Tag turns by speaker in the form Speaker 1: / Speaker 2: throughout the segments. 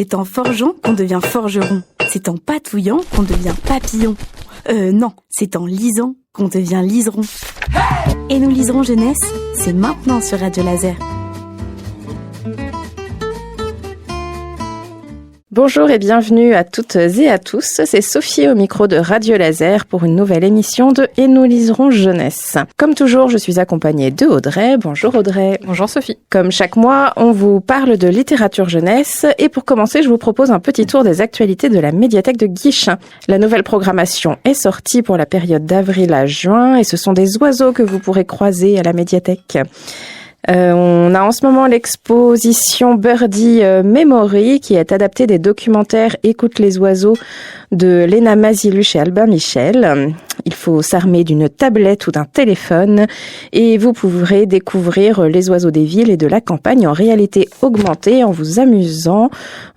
Speaker 1: C'est en forgeant qu'on devient forgeron. C'est en patouillant qu'on devient papillon. Non, c'est en lisant qu'on devient liseron. Et nous liserons jeunesse, c'est maintenant sur Radio Laser.
Speaker 2: Bonjour et bienvenue à toutes et à tous, c'est Sophie au micro de Radio Laser pour une nouvelle émission de Et nous liserons jeunesse. Comme toujours, je suis accompagnée de Audrey. Bonjour Audrey.
Speaker 3: Bonjour Sophie.
Speaker 2: Comme chaque mois, on vous parle de littérature jeunesse et pour commencer, je vous propose un petit tour des actualités de la médiathèque de Guichen. La nouvelle programmation est sortie pour la période d'avril à juin et ce sont des oiseaux que vous pourrez croiser à la médiathèque. On a en ce moment l'exposition Birdie Memory qui est adaptée des documentaires Écoute les oiseaux de Léna Maziluch et Albin Michel. Il faut s'armer d'une tablette ou d'un téléphone et vous pourrez découvrir les oiseaux des villes et de la campagne en réalité augmentée en vous amusant.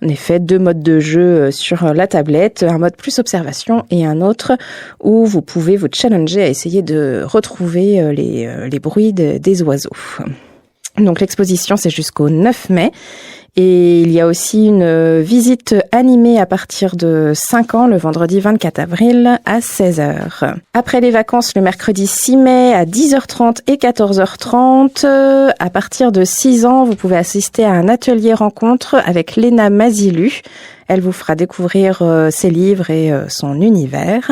Speaker 2: En effet, 2 modes de jeu sur la tablette, un mode plus observation et un autre où vous pouvez vous challenger à essayer de retrouver les bruits des oiseaux. Donc l'exposition, c'est jusqu'au 9 mai. Et il y a aussi une visite animée à partir de 5 ans, le vendredi 24 avril à 16h. Après les vacances, le mercredi 6 mai à 10h30 et 14h30, à partir de 6 ans, vous pouvez assister à un atelier rencontre avec Léna Maziluch. Elle vous fera découvrir ses livres et son univers.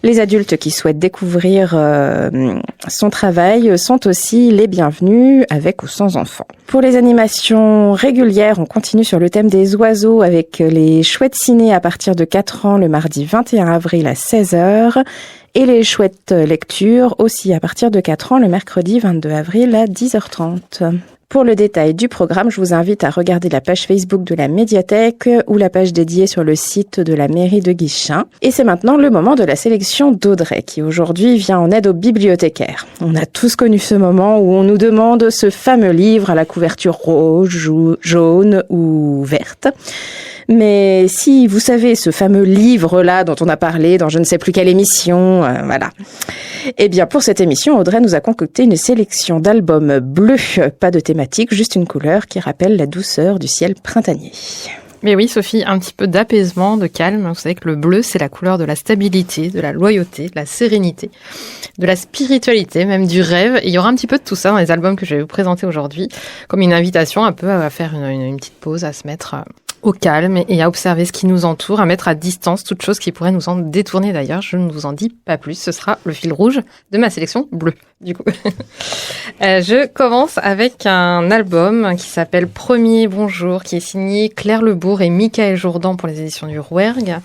Speaker 2: Les adultes qui souhaitent découvrir son travail sont aussi les bienvenus, avec ou sans enfants. Pour les animations régulières, on continue sur le thème des oiseaux avec les chouettes ciné à partir de 4 ans le mardi 21 avril à 16h et les chouettes lectures aussi à partir de 4 ans le mercredi 22 avril à 10h30. Pour le détail du programme, je vous invite à regarder la page Facebook de la médiathèque ou la page dédiée sur le site de la mairie de Guichen. Et c'est maintenant le moment de la sélection d'Audrey qui aujourd'hui vient en aide aux bibliothécaires. On a tous connu ce moment où on nous demande ce fameux livre à la couverture rouge, ou jaune ou verte. Mais si vous savez ce fameux livre-là dont on a parlé dans je ne sais plus quelle émission, voilà. Eh bien, pour cette émission, Audrey nous a concocté une sélection d'albums bleus, pas de thématique, juste une couleur qui rappelle la douceur du ciel printanier.
Speaker 3: Mais oui, Sophie, un petit peu d'apaisement, de calme. Vous savez que le bleu, c'est la couleur de la stabilité, de la loyauté, de la sérénité, de la spiritualité, même du rêve. Et il y aura un petit peu de tout ça dans les albums que je vais vous présenter aujourd'hui, comme une invitation un peu à faire une petite pause, à se mettre au calme et à observer ce qui nous entoure, à mettre à distance toute chose qui pourrait nous en détourner. D'ailleurs, je ne vous en dis pas plus. Ce sera le fil rouge de ma sélection bleue, du coup. Je commence avec un album qui s'appelle Premier Bonjour, qui est signé Claire Lebourg et Michael Jourdan pour les éditions du Rouergue.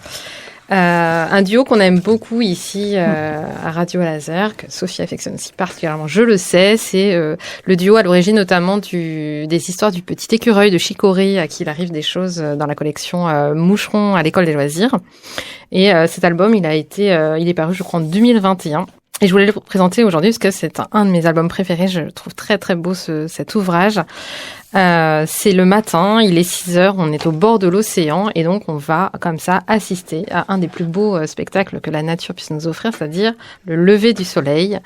Speaker 3: Un duo qu'on aime beaucoup ici à Radio Laser, que Sophie affectionne aussi particulièrement, je le sais. C'est le duo à l'origine notamment des histoires du petit écureuil de Chicorée, à qui il arrive des choses dans la collection Moucheron à l'école des loisirs. Et cet album, il est paru, je crois, en 2021. Et je voulais le présenter aujourd'hui parce que c'est un de mes albums préférés. Je trouve très très beau cet ouvrage. C'est le matin, il est 6h, on est au bord de l'océan et donc on va comme ça assister à un des plus beaux spectacles que la nature puisse nous offrir, c'est-à-dire le lever du soleil.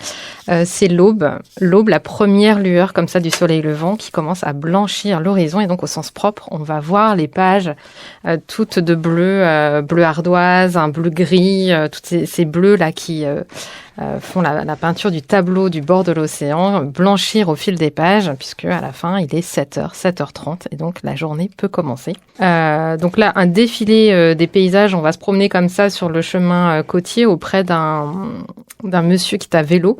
Speaker 3: C'est l'aube, la première lueur comme ça du soleil levant qui commence à blanchir l'horizon et donc au sens propre, on va voir les pages toutes de bleu ardoise, un bleu gris, tous ces bleus là qui font la peinture du tableau du bord de l'océan, blanchir au fil des pages, puisque à la fin, il est 7h30, et donc la journée peut commencer. Donc là, un défilé des paysages, on va se promener comme ça sur le chemin côtier auprès d'un monsieur qui est à vélo,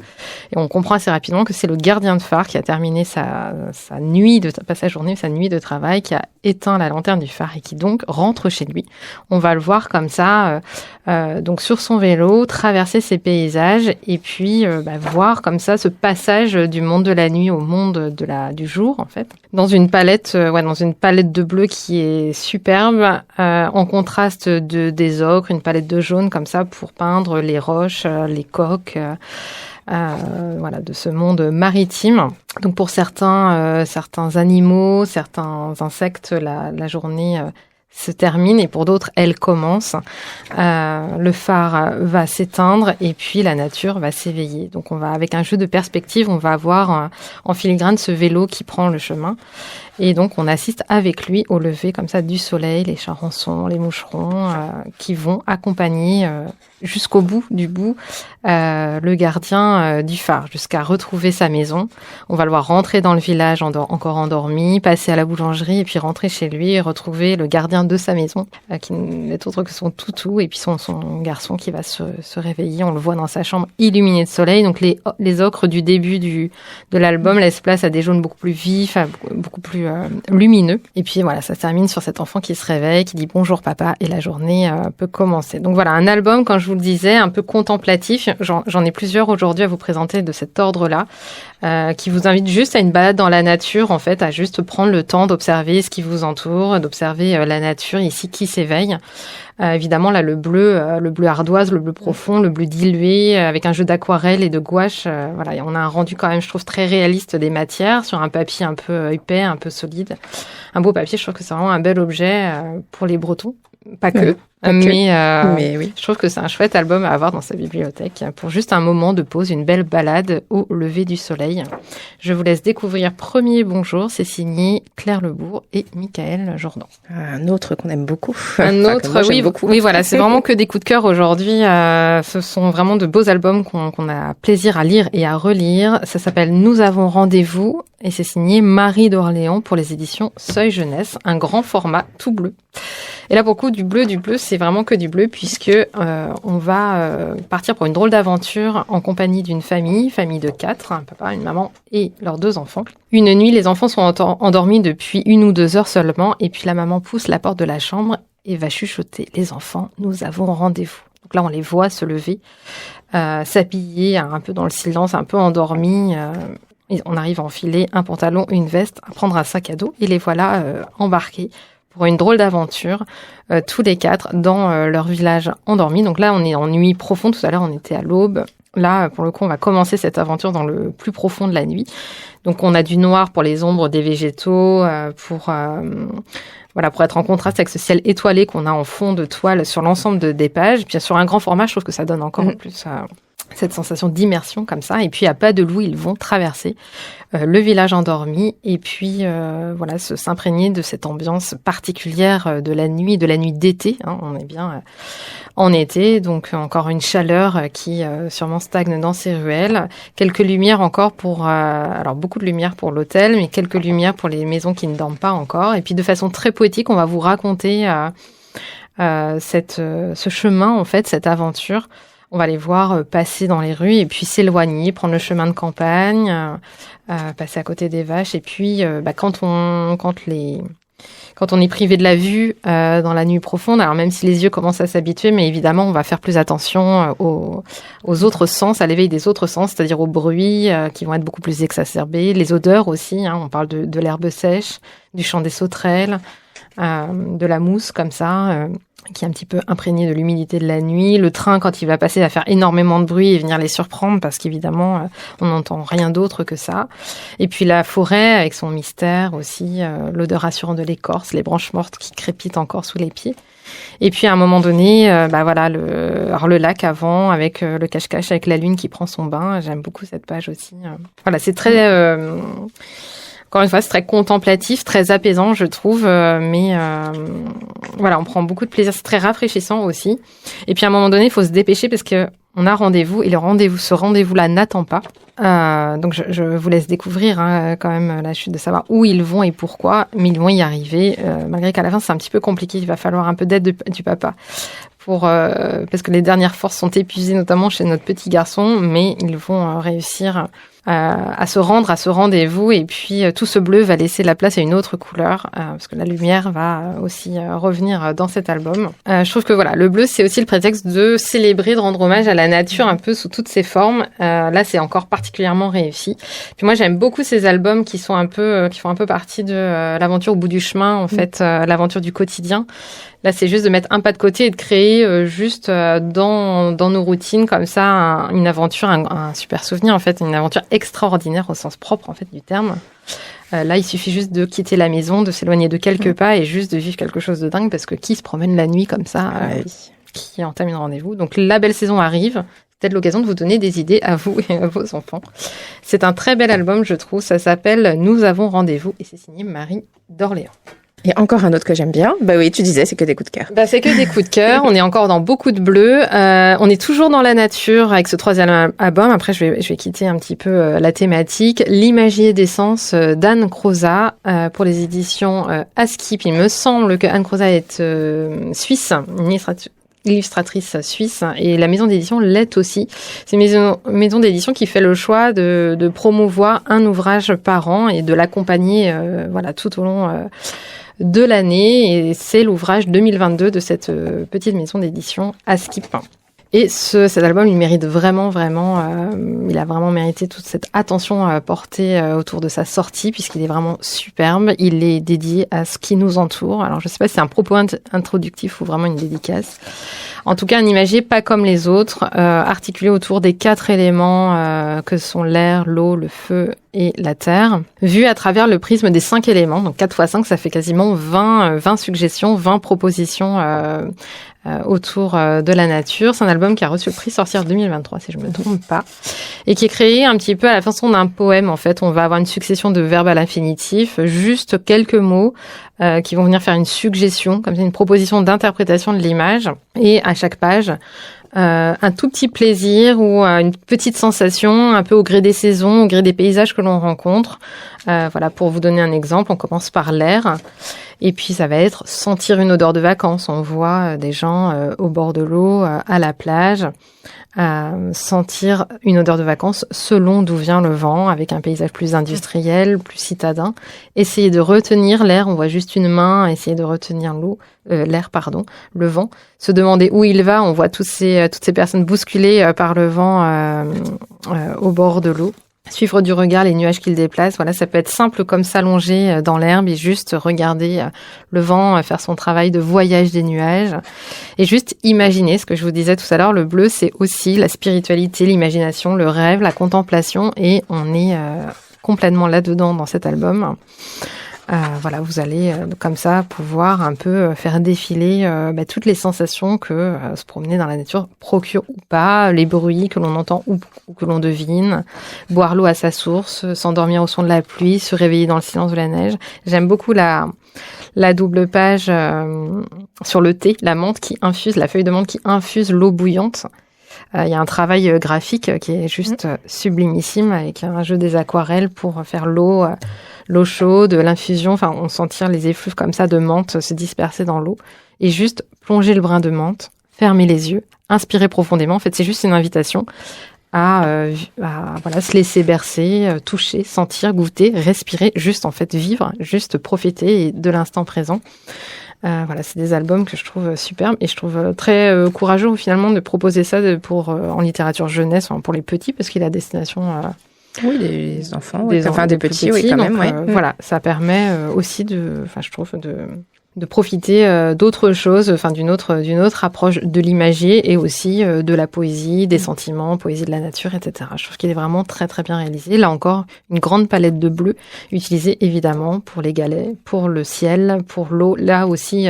Speaker 3: et on comprend assez rapidement que c'est le gardien de phare qui a terminé sa nuit pas sa journée, sa nuit de travail, qui a éteint la lanterne du phare et qui donc rentre chez lui. On va le voir comme ça, donc sur son vélo, traverser ces paysages et puis voir comme ça ce passage du monde de la nuit au monde du jour en fait. Dans une palette de bleu qui est superbe, en contraste des ocres, une palette de jaune comme ça pour peindre les roches, les coques. De ce monde maritime. Donc pour certains animaux, certains insectes, la journée se termine et pour d'autres, elle commence. Le phare va s'éteindre et puis la nature va s'éveiller. Donc on va, avec un jeu de perspective, on va avoir en filigrane ce vélo qui prend le chemin. Et donc, on assiste avec lui au lever comme ça du soleil, les charançons, les moucherons qui vont accompagner jusqu'au bout le gardien du phare, jusqu'à retrouver sa maison. On va le voir rentrer dans le village encore endormi, passer à la boulangerie et puis rentrer chez lui et retrouver le gardien de sa maison, qui n'est autre que son toutou et puis son garçon qui va se réveiller. On le voit dans sa chambre illuminée de soleil. Donc, les ocres du début de l'album laissent place à des jaunes beaucoup plus vifs, beaucoup plus lumineux. Et puis voilà, ça se termine sur cet enfant qui se réveille, qui dit bonjour papa, et la journée peut commencer. Donc voilà, un album, quand je vous le disais, un peu contemplatif. J'en ai plusieurs aujourd'hui à vous présenter de cet ordre-là, qui vous invite juste à une balade dans la nature, en fait, à juste prendre le temps d'observer ce qui vous entoure, d'observer la nature ici qui s'éveille. Évidemment, là, le bleu ardoise, le bleu profond, le bleu dilué, avec un jeu d'aquarelle et de gouache. Voilà, on a un rendu quand même, je trouve, très réaliste des matières sur un papier un peu épais, un peu solide. Un beau papier, je trouve que c'est vraiment un bel objet pour les Bretons. Pas que, mais oui. Je trouve que c'est un chouette album à avoir dans sa bibliothèque pour juste un moment de pause, une belle balade au lever du soleil. Je vous laisse découvrir Premier Bonjour, c'est signé Claire Lebourg et Michael Jordan.
Speaker 2: Un autre qu'on aime beaucoup.
Speaker 3: Oui, voilà, c'est vraiment que des coups de cœur aujourd'hui. Ce sont vraiment de beaux albums qu'on a plaisir à lire et à relire. Ça s'appelle Nous avons rendez-vous et c'est signé Marie d'Orléans pour les éditions Seuil Jeunesse, un grand format tout bleu. Et là, pour le coup, du bleu, c'est vraiment que du bleu puisque on va partir pour une drôle d'aventure en compagnie d'une famille de 4, un papa, une maman et leurs 2 enfants. Une nuit, les enfants sont endormis depuis 1 ou 2 heures seulement et puis la maman pousse la porte de la chambre et va chuchoter. Les enfants, nous avons rendez-vous. Donc là, on les voit se lever, s'habiller un peu dans le silence, un peu endormis. Et on arrive à enfiler un pantalon, une veste, à prendre un sac à dos et les voilà embarqués pour une drôle d'aventure, tous les 4 dans leur village endormi. Donc là, on est en nuit profonde. Tout à l'heure, on était à l'aube. Là, pour le coup, on va commencer cette aventure dans le plus profond de la nuit. Donc, on a du noir pour les ombres des végétaux, pour être en contraste avec ce ciel étoilé qu'on a en fond de toile sur l'ensemble des pages. Puis sur un grand format, je trouve que ça donne encore plus cette sensation d'immersion comme ça. Et puis, à pas de loup, ils vont traverser le village endormi et puis s'imprégner de cette ambiance particulière de la nuit d'été. Hein. On est bien en été, donc encore une chaleur qui sûrement stagne dans ces ruelles. Quelques lumières encore beaucoup de lumière pour l'hôtel, mais quelques lumières pour les maisons qui ne dorment pas encore. Et puis de façon très poétique, on va vous raconter ce chemin, en fait, cette aventure. On va les voir passer dans les rues et puis s'éloigner, prendre le chemin de campagne, passer à côté des vaches. Et puis, quand on est privé de la vue dans la nuit profonde, alors même si les yeux commencent à s'habituer, mais évidemment, on va faire plus attention aux autres sens, à l'éveil des autres sens, c'est-à-dire aux bruits qui vont être beaucoup plus exacerbés, les odeurs aussi. Hein, on parle de l'herbe sèche, du chant des sauterelles, de la mousse comme ça. Qui est un petit peu imprégné de l'humidité de la nuit. Le train, quand il va passer, va faire énormément de bruit et venir les surprendre parce qu'évidemment, on n'entend rien d'autre que ça. Et puis la forêt avec son mystère aussi, l'odeur rassurante de l'écorce, les branches mortes qui crépitent encore sous les pieds. Et puis à un moment donné, le lac avant avec le cache-cache, avec la lune qui prend son bain. J'aime beaucoup cette page aussi. Voilà, c'est très... Encore une fois, c'est très contemplatif, très apaisant, je trouve. On prend beaucoup de plaisir. C'est très rafraîchissant aussi. Et puis, à un moment donné, il faut se dépêcher parce que on a rendez-vous et ce rendez-vous-là n'attend pas. Donc, je vous laisse découvrir quand même la chute de savoir où ils vont et pourquoi, mais ils vont y arriver. Malgré qu'à la fin, c'est un petit peu compliqué. Il va falloir un peu d'aide du papa parce que les dernières forces sont épuisées, notamment chez notre petit garçon, mais ils vont réussir à se rendre à ce rendez-vous et puis tout ce bleu va laisser la place à une autre couleur parce que la lumière va aussi revenir dans cet album. Je trouve que le bleu c'est aussi le prétexte de célébrer, de rendre hommage à la nature un peu sous toutes ses formes. Là c'est encore particulièrement réussi. Puis moi j'aime beaucoup ces albums qui font un peu partie de l'aventure au bout du chemin en fait, l'aventure du quotidien. Là, c'est juste de mettre un pas de côté et de créer dans nos routines comme ça une aventure, un super souvenir en fait, une aventure extraordinaire au sens propre en fait du terme. Là, il suffit juste de quitter la maison, de s'éloigner de quelques pas et juste de vivre quelque chose de dingue parce que qui se promène la nuit comme ça, qui entame un rendez-vous. Donc la belle saison arrive. peut-être l'occasion de vous donner des idées à vous et à vos enfants. C'est un très bel album, je trouve. Ça s'appelle « Nous avons rendez-vous » et c'est signé Marie d'Orléans.
Speaker 2: Et encore un autre que j'aime bien. Bah oui, tu disais, c'est que des coups de cœur.
Speaker 3: C'est que des coups de cœur. On est encore dans beaucoup de bleu. On est toujours dans la nature avec ce 3e album. Après, je vais quitter un petit peu la thématique. L'imagier d'essence d'Anne Croza pour les éditions Askip. Il me semble que Anne Croza est suisse, illustratrice suisse, et la maison d'édition l'est aussi. C'est une maison d'édition qui fait le choix de promouvoir un ouvrage par an et de l'accompagner tout au long de l'année, et c'est l'ouvrage 2022 de cette petite maison d'édition Askip. Et cet album, il mérite vraiment, il a vraiment mérité toute cette attention portée autour de sa sortie, puisqu'il est vraiment superbe. Il est dédié à ce qui nous entoure. Alors, je sais pas si c'est un propos introductif ou vraiment une dédicace. En tout cas, un imagier pas comme les autres, articulé autour des 4 éléments que sont l'air, l'eau, le feu et la terre, vu à travers le prisme des 5 éléments. Donc 4 x 5, ça fait quasiment 20 suggestions, 20 propositions autour de la nature. C'est un album qui a reçu le prix Sorcière 2023, si je me trompe pas, et qui est créé un petit peu à la façon d'un poème. En fait, on va avoir une succession de verbes à l'infinitif, juste quelques mots qui vont venir faire une suggestion, comme une proposition d'interprétation de l'image, et à chaque page, un tout petit plaisir ou une petite sensation, un peu au gré des saisons, au gré des paysages que l'on rencontre. Pour vous donner un exemple, on commence par l'air, et puis ça va être sentir une odeur de vacances. On voit des gens au bord de l'eau, à la plage, sentir une odeur de vacances selon d'où vient le vent, avec un paysage plus industriel, plus citadin. Essayer de retenir l'air, on voit juste une main, essayer de retenir le vent. Se demander où il va, on voit toutes ces personnes bousculées par le vent au bord de l'eau. Suivre du regard les nuages qu'il déplace. Voilà, ça peut être simple comme s'allonger dans l'herbe et juste regarder le vent faire son travail de voyage des nuages. Et juste imaginer ce que je vous disais tout à l'heure. Le bleu, c'est aussi la spiritualité, l'imagination, le rêve, la contemplation. Et on est complètement là-dedans dans cet album. Vous allez comme ça pouvoir un peu faire défiler toutes les sensations que se promener dans la nature procure ou pas, les bruits que l'on entend ou que l'on devine, boire l'eau à sa source, s'endormir au son de la pluie, se réveiller dans le silence de la neige. J'aime beaucoup la double page sur le thé, la feuille de menthe qui infuse l'eau bouillante. Il y a un travail graphique qui est juste sublimissime, avec un jeu des aquarelles pour faire l'eau chaude, l'infusion, on sentir les effluves comme ça de menthe se disperser dans l'eau, et juste plonger le brin de menthe, fermer les yeux, inspirer profondément. En fait, c'est juste une invitation à se laisser bercer, toucher, sentir, goûter, respirer, juste en fait vivre, juste profiter de l'instant présent. C'est des albums que je trouve superbes, et je trouve très courageux finalement de proposer ça en littérature jeunesse, pour les petits, parce qu'il est à destination
Speaker 2: des enfants, des petits, oui, quand même.
Speaker 3: Ça permet aussi je trouve de profiter d'autres choses, d'une autre approche de l'imagier, et aussi de la poésie, des sentiments, poésie de la nature, etc. Je trouve qu'il est vraiment très très bien réalisé. Là encore, une grande palette de bleu utilisée évidemment pour les galets, pour le ciel, pour l'eau. Là aussi,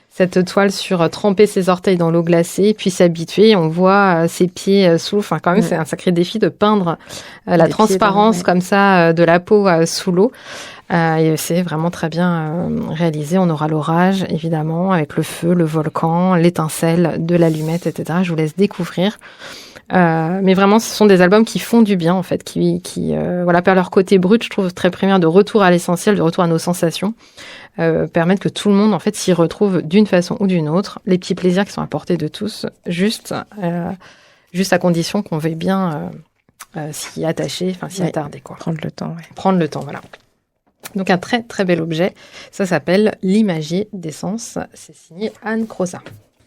Speaker 3: cette toile sur tremper ses orteils dans l'eau glacée, puis s'habituer. On voit ses pieds sous l'eau. Quand même, c'est un sacré défi de peindre la transparence comme ça de la peau sous l'eau. Et c'est vraiment très bien réalisé. On aura l'orage, évidemment, avec le feu, le volcan, l'étincelle de l'allumette, etc. Je vous laisse découvrir. Mais vraiment, ce sont des albums qui font du bien, en fait, qui par leur côté brut, je trouve très primaire, de retour à l'essentiel, de retour à nos sensations, permettent que tout le monde, en fait, s'y retrouve d'une façon ou d'une autre. Les petits plaisirs qui sont à portée de tous, juste à condition qu'on veuille bien s'y attacher, s'y attarder, quoi.
Speaker 2: Prendre le temps, ouais.
Speaker 3: Prendre le temps, voilà. Donc un très très bel objet, ça s'appelle L'imagier d'essence, c'est signé Anne Croza.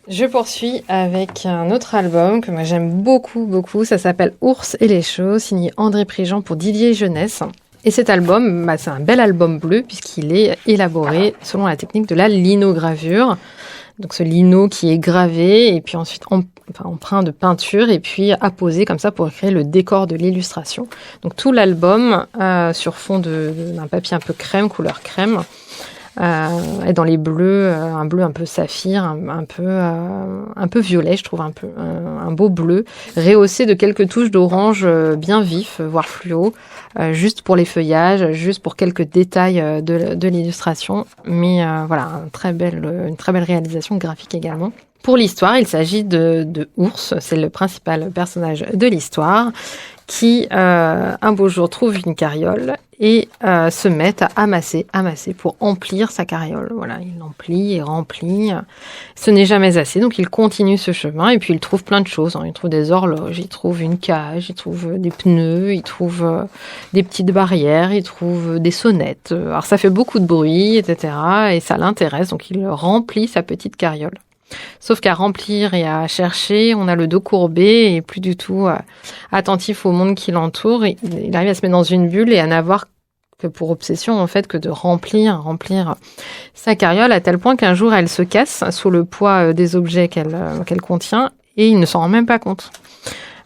Speaker 3: Je poursuis avec un autre album que moi j'aime beaucoup, ça s'appelle Ours et les chauds, signé André Prigent pour Didier Jeunesse. Et cet album, c'est un bel album bleu puisqu'il est élaboré selon la technique de la linogravure. Donc ce lino qui est gravé et puis ensuite empreint de peinture et puis apposé comme ça pour créer le décor de l'illustration. Donc tout l'album sur fond d'un papier un peu crème, couleur crème, Et dans les bleus, un bleu un peu saphir, un peu violet, je trouve un beau bleu, rehaussé de quelques touches d'orange bien vif, voire fluo, juste pour les feuillages, juste pour quelques détails de l'illustration. Mais voilà, une très belle réalisation graphique également. Pour l'histoire, il s'agit de Ours, c'est le principal personnage de l'histoire, qui un beau jour trouve une carriole et se met à amasser pour emplir sa carriole. Voilà, il emplit et remplit. Ce n'est jamais assez, donc il continue ce chemin et puis il trouve plein de choses. Il trouve des horloges, il trouve une cage, il trouve des pneus, il trouve des petites barrières, il trouve des sonnettes. Alors ça fait beaucoup de bruit, etc. Et ça l'intéresse, donc il remplit sa petite carriole. Sauf qu'à remplir et à chercher, on a le dos courbé et plus du tout attentif au monde qui l'entoure. Il arrive à se mettre dans une bulle et à n'avoir que pour obsession, en fait, que de remplir sa carriole à tel point qu'un jour, elle se casse sous le poids des objets qu'elle contient et il ne s'en rend même pas compte.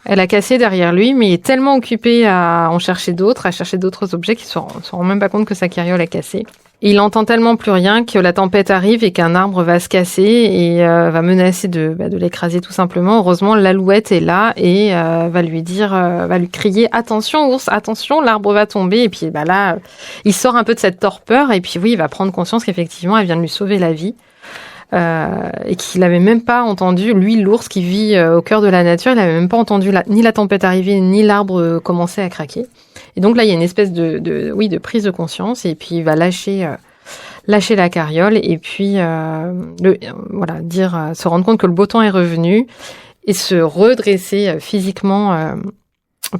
Speaker 3: Elle a cassé derrière lui, mais il est tellement occupé à en chercher d'autres, à chercher d'autres objets qu'il ne s'en rend même pas compte que sa carriole a cassé. Et il entend tellement plus rien que la tempête arrive et qu'un arbre va se casser et va menacer de l'écraser tout simplement. Heureusement, l'alouette est là et va lui crier « Attention, ours, attention, l'arbre va tomber !» Et puis là, il sort un peu de cette torpeur et puis oui, il va prendre conscience qu'effectivement, elle vient de lui sauver la vie. Et qu'il n'avait même pas entendu, lui, l'ours qui vit au cœur de la nature, il n'avait même pas entendu ni la tempête arriver, ni l'arbre commencer à craquer. Et donc là, il y a une espèce de prise de conscience, et puis il va lâcher la carriole, et puis se rendre compte que le beau temps est revenu, et se redresser physiquement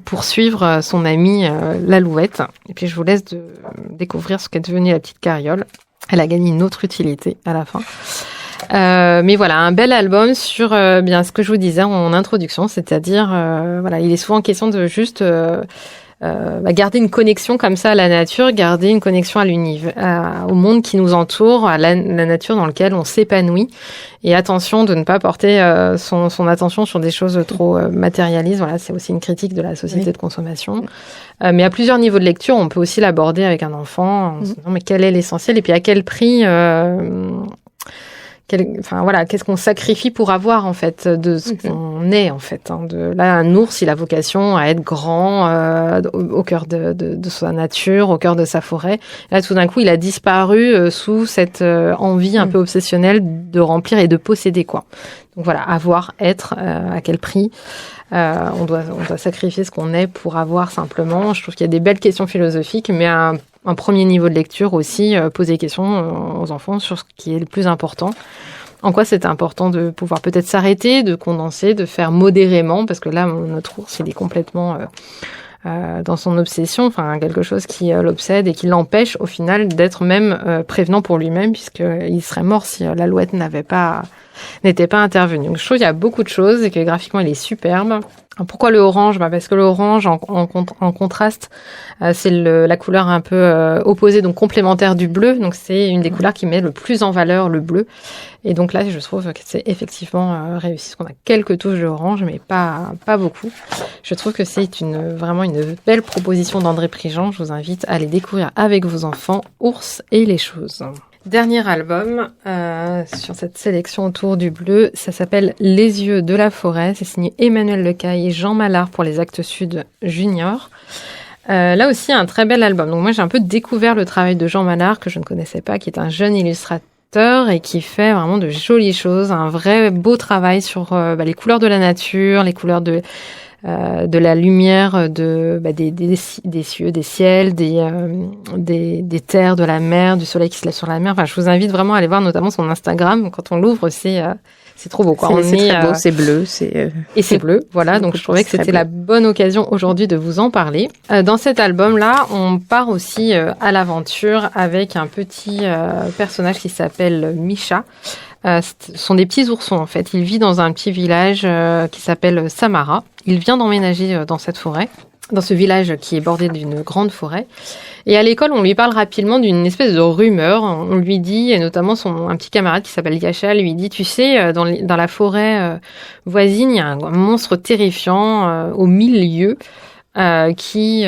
Speaker 3: pour suivre son amie l'alouette. Et puis je vous laisse découvrir ce qu'est devenue la petite carriole. Elle a gagné une autre utilité à la fin. Mais voilà, un bel album sur bien ce que je vous disais en introduction, c'est-à-dire il est souvent question de juste garder une connexion comme ça à la nature, garder une connexion à l'univers, au monde qui nous entoure, à la nature dans laquelle on s'épanouit. Et attention de ne pas porter son attention sur des choses trop matérialistes. Voilà, c'est aussi une critique de la société de consommation. Mais à plusieurs niveaux de lecture, on peut aussi l'aborder avec un enfant en se disant mais quel est l'essentiel et puis à quel prix qu'est-ce qu'on sacrifie pour avoir en fait de ce qu'on est en fait. Là, un ours, il a vocation à être grand au cœur de sa nature, au cœur de sa forêt. Là, tout d'un coup, il a disparu sous cette envie un peu obsessionnelle de remplir et de posséder quoi. Donc voilà, avoir, être, à quel prix. On doit sacrifier ce qu'on est pour avoir simplement. Je trouve qu'il y a des belles questions philosophiques, mais un premier niveau de lecture aussi, poser des questions aux enfants sur ce qui est le plus important. En quoi c'est important de pouvoir peut-être s'arrêter, de condenser, de faire modérément, parce que là, notre ours, il est complètement dans son obsession, enfin quelque chose qui l'obsède et qui l'empêche au final d'être même prévenant pour lui-même, puisqu'il serait mort si l'alouette n'était pas intervenue. Donc je trouve qu'il y a beaucoup de choses et que graphiquement, il est superbe. Pourquoi le orange ? Parce que le orange, en contraste, c'est la couleur un peu opposée, donc complémentaire du bleu. Donc c'est une des couleurs qui met le plus en valeur le bleu. Et donc là, je trouve que c'est effectivement réussi. Parce qu'on a quelques touches d'orange, mais pas beaucoup. Je trouve que c'est vraiment une belle proposition d'André Prigent. Je vous invite à aller découvrir avec vos enfants Ours et les choses. Dernier album sur cette sélection autour du bleu, ça s'appelle Les yeux de la forêt, c'est signé Emmanuel Lecaille et Jean Mallard pour les Actes Sud Junior. Là aussi, un très bel album. Donc moi, j'ai un peu découvert le travail de Jean Mallard, que je ne connaissais pas, qui est un jeune illustrateur et qui fait vraiment de jolies choses, un vrai beau travail sur les couleurs de la nature, les couleurs de la lumière, des cieux, des ciels, des terres, de la mer, du soleil qui se lève sur la mer. Enfin, je vous invite vraiment à aller voir notamment son Instagram. Quand on l'ouvre, c'est trop beau, quoi.
Speaker 2: C'est très beau, c'est bleu,
Speaker 3: et c'est bleu. Voilà. Donc, je trouvais que c'était la bonne occasion aujourd'hui de vous en parler. Dans cet album-là, on part aussi à l'aventure avec un petit personnage qui s'appelle Misha. Ce sont des petits oursons en fait. Il vit dans un petit village qui s'appelle Samara. Il vient d'emménager dans cette forêt, dans ce village qui est bordé d'une grande forêt. Et à l'école, on lui parle rapidement d'une espèce de rumeur. On lui dit, et notamment un petit camarade qui s'appelle Yasha, lui dit, tu sais, dans la forêt voisine, il y a un monstre terrifiant aux 1000 lieues qui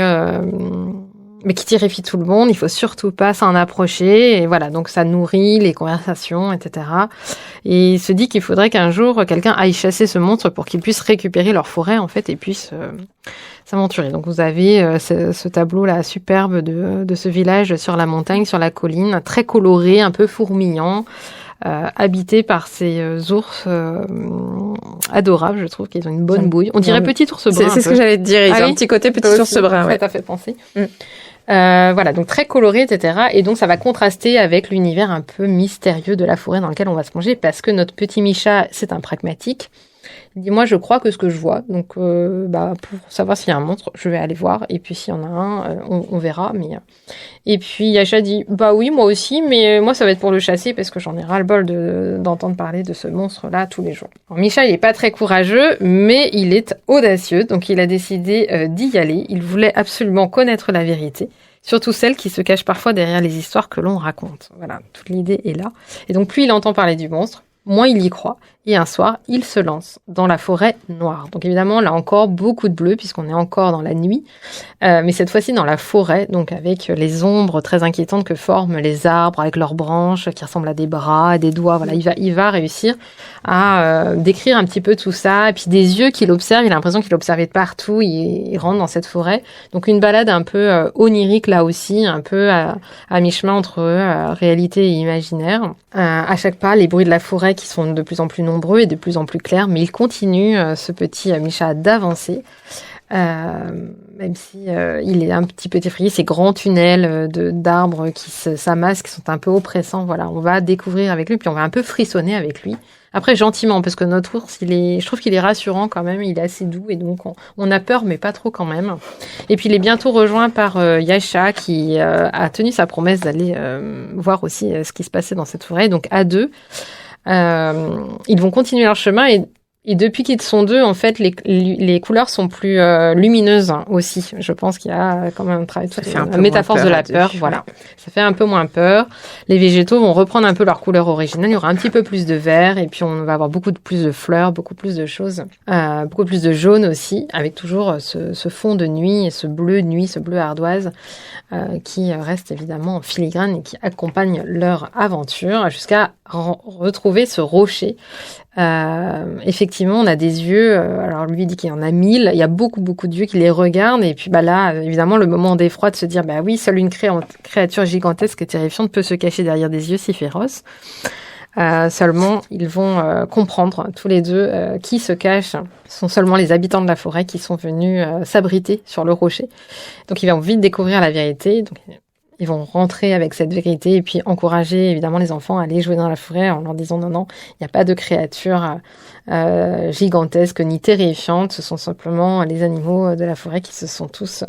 Speaker 3: mais qui terrifie tout le monde. Il faut surtout pas s'en approcher. Et voilà, donc ça nourrit les conversations, etc. Et il se dit qu'il faudrait qu'un jour, quelqu'un aille chasser ce monstre pour qu'il puisse récupérer leur forêt, en fait, et puisse s'aventurer. Donc vous avez ce tableau-là superbe de ce village sur la montagne, sur la colline, très coloré, un peu fourmillant, habité par ces ours adorables, je trouve qu'ils ont une bonne bouille. On dirait petit ours brun.
Speaker 2: C'est ce que j'allais te dire, ils ont un petit côté petit ours brun.
Speaker 3: Ça t'a fait penser. Voilà, donc très coloré, etc. Et donc ça va contraster avec l'univers un peu mystérieux de la forêt dans lequel on va se plonger, parce que notre petit Misha, c'est un pragmatique. Il dit, moi, je crois que ce que je vois. Donc, pour savoir s'il y a un monstre, je vais aller voir. Et puis, s'il y en a un, on verra. Mais... Et puis, Yasha dit, bah oui, moi aussi, mais moi, ça va être pour le chasser parce que j'en ai ras-le-bol d'entendre parler de ce monstre-là tous les jours. Alors, Misha, il est pas très courageux, mais il est audacieux. Donc, il a décidé d'y aller. Il voulait absolument connaître la vérité. Surtout celle qui se cache parfois derrière les histoires que l'on raconte. Voilà, toute l'idée est là. Et donc, plus il entend parler du monstre, moins il y croit. Et un soir, il se lance dans la forêt noire. Donc évidemment, là encore, beaucoup de bleu, puisqu'on est encore dans la nuit. Mais cette fois-ci dans la forêt, donc avec les ombres très inquiétantes que forment les arbres, avec leurs branches qui ressemblent à des bras, des doigts. Voilà, il va réussir à décrire un petit peu tout ça. Et puis des yeux qu'il observe, il a l'impression qu'il observait de partout. Il rentre dans cette forêt. Donc une balade un peu onirique là aussi, un peu à mi-chemin entre réalité et imaginaire. À chaque pas, les bruits de la forêt qui sont de plus en plus nombreux et de plus en plus clairs, mais il continue, ce petit Misha, d'avancer, même si il est un petit peu effrayé. Ces grands tunnels d'arbres qui s'amassent, qui sont un peu oppressants. Voilà, on va découvrir avec lui, puis on va un peu frissonner avec lui. Après, gentiment, parce que notre ours, je trouve qu'il est rassurant quand même, il est assez doux, et donc on a peur, mais pas trop quand même. Et puis il est bientôt rejoint par Yasha, qui a tenu sa promesse d'aller voir aussi ce qui se passait dans cette forêt. Donc à deux, ils vont continuer leur chemin, et depuis qu'ils sont deux, en fait, les couleurs sont plus lumineuses aussi. Je pense qu'il y a quand même un travail de métaphore de la peur. Voilà, ça fait un peu moins peur. Les végétaux vont reprendre un peu leur couleur originale. Il y aura un petit peu plus de vert, et puis on va avoir beaucoup plus de fleurs, beaucoup plus de choses, beaucoup plus de jaune aussi, avec toujours ce fond de nuit et ce bleu de nuit, ce bleu ardoise, qui reste évidemment en filigrane et qui accompagne leur aventure jusqu'à retrouver ce rocher. Effectivement, on a des yeux, alors lui dit qu'il y en a 1000, il y a beaucoup d'yeux qui les regardent, et puis là, évidemment, le moment d'effroi de se dire, bah oui, seule une créature gigantesque et terrifiante peut se cacher derrière des yeux si féroces. Seulement, ils vont comprendre tous les deux qui se cache. Ce sont seulement les habitants de la forêt qui sont venus s'abriter sur le rocher. Donc, ils vont vite découvrir la vérité. Donc, ils vont rentrer avec cette vérité et puis encourager évidemment les enfants à aller jouer dans la forêt en leur disant non, il n'y a pas de créatures gigantesques ni terrifiantes. Ce sont simplement les animaux de la forêt qui se sont tous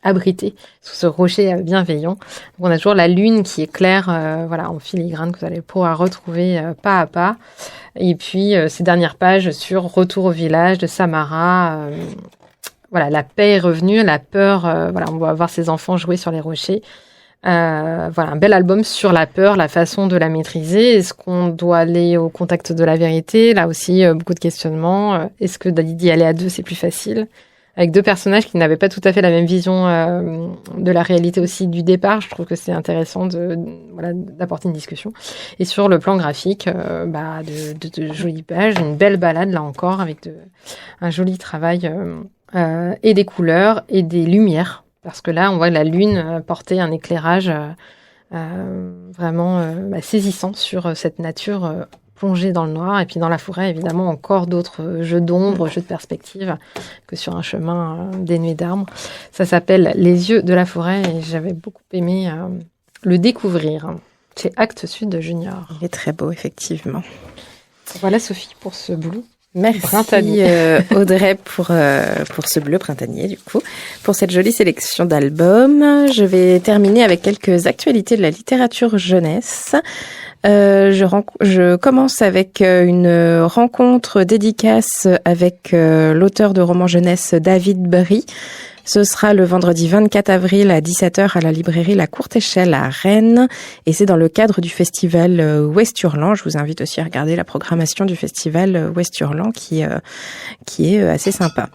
Speaker 3: abrités sous ce rocher bienveillant. Donc on a toujours la lune qui est claire, en filigrane, que vous allez pouvoir retrouver pas à pas. Et puis ces dernières pages sur retour au village de Samara. La paix est revenue, la peur. On va voir ces enfants jouer sur les rochers. Un bel album sur la peur, la façon de la maîtriser. Est-ce qu'on doit aller au contact de la vérité? Là aussi, beaucoup de questionnements. Est-ce que d'y aller à deux, c'est plus facile? Avec deux personnages qui n'avaient pas tout à fait la même vision de la réalité aussi du départ. Je trouve que c'est intéressant d'apporter une discussion. Et sur le plan graphique, de jolies pages, une belle balade là encore, avec un joli travail et des couleurs et des lumières. Parce que là, on voit la lune porter un éclairage vraiment saisissant sur cette nature plongée dans le noir. Et puis dans la forêt, évidemment, encore d'autres jeux d'ombre, jeux de perspective que sur un chemin dénué d'arbres. Ça s'appelle Les yeux de la forêt, et j'avais beaucoup aimé le découvrir chez Actes Sud Junior.
Speaker 2: Il est très beau, effectivement.
Speaker 3: Voilà, Sophie, pour ce bleu.
Speaker 2: Merci Audrey pour ce bleu printanier, du coup, pour cette jolie sélection d'albums. Je vais terminer avec quelques actualités de la littérature jeunesse. Je commence avec une rencontre dédicace avec l'auteur de romans jeunesse David Brie. Ce sera le vendredi 24 avril à 17h à la librairie La Courte Échelle à Rennes. Et c'est dans le cadre du festival Ouest-Hurlan. Je vous invite aussi à regarder la programmation du festival Ouest-Hurlan qui est assez sympa.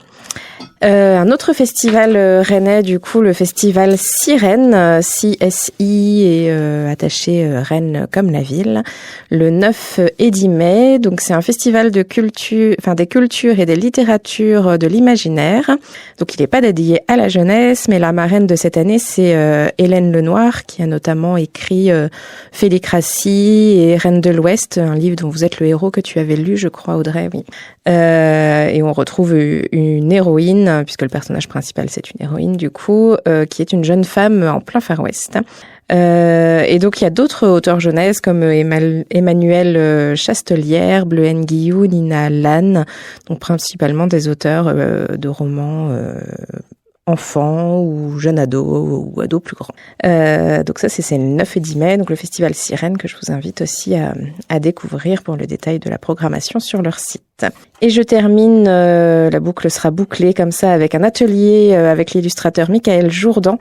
Speaker 2: Un autre festival rennais, du coup, le festival Sirène, CSI et attaché Rennes comme la ville, le 9 et 10 mai. Donc c'est un festival de culture, des cultures et des littératures de l'imaginaire. Donc il n'est pas dédié à la jeunesse, mais la marraine de cette année, c'est Hélène Lenoir, qui a notamment écrit Félicratie et Reine de l'Ouest, un livre dont vous êtes le héros que tu avais lu, je crois, Audrey, oui. Et on retrouve une héroïne, puisque le personnage principal c'est une héroïne du coup, qui est une jeune femme en plein Far West. Et donc il y a d'autres auteurs jeunesse comme Emmanuel Chastelière, Bleuhen Guillou, Nina Lannes, donc principalement des auteurs de romans enfants ou jeunes ados ou ados plus grands. Donc ça c'est le 9 et 10 mai, donc le festival Sirène que je vous invite aussi à découvrir pour le détail de la programmation sur leur site. Et je termine, la boucle sera bouclée comme ça avec un atelier avec l'illustrateur Michael Jourdan.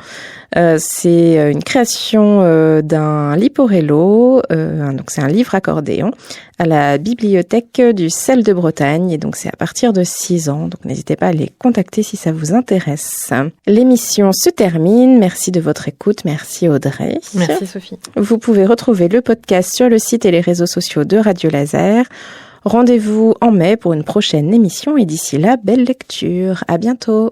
Speaker 2: C'est une création d'un Liporello, donc c'est un livre accordéon à la bibliothèque du Sel de Bretagne, et donc c'est à partir de 6 ans, donc n'hésitez pas à les contacter si ça vous intéresse. L'émission se termine, merci de votre écoute, merci Audrey.
Speaker 3: Merci Sophie.
Speaker 2: Vous pouvez retrouver le podcast sur le site et les réseaux sociaux de Radio Laser. Rendez-vous en mai pour une prochaine émission et d'ici là, belle lecture. À bientôt.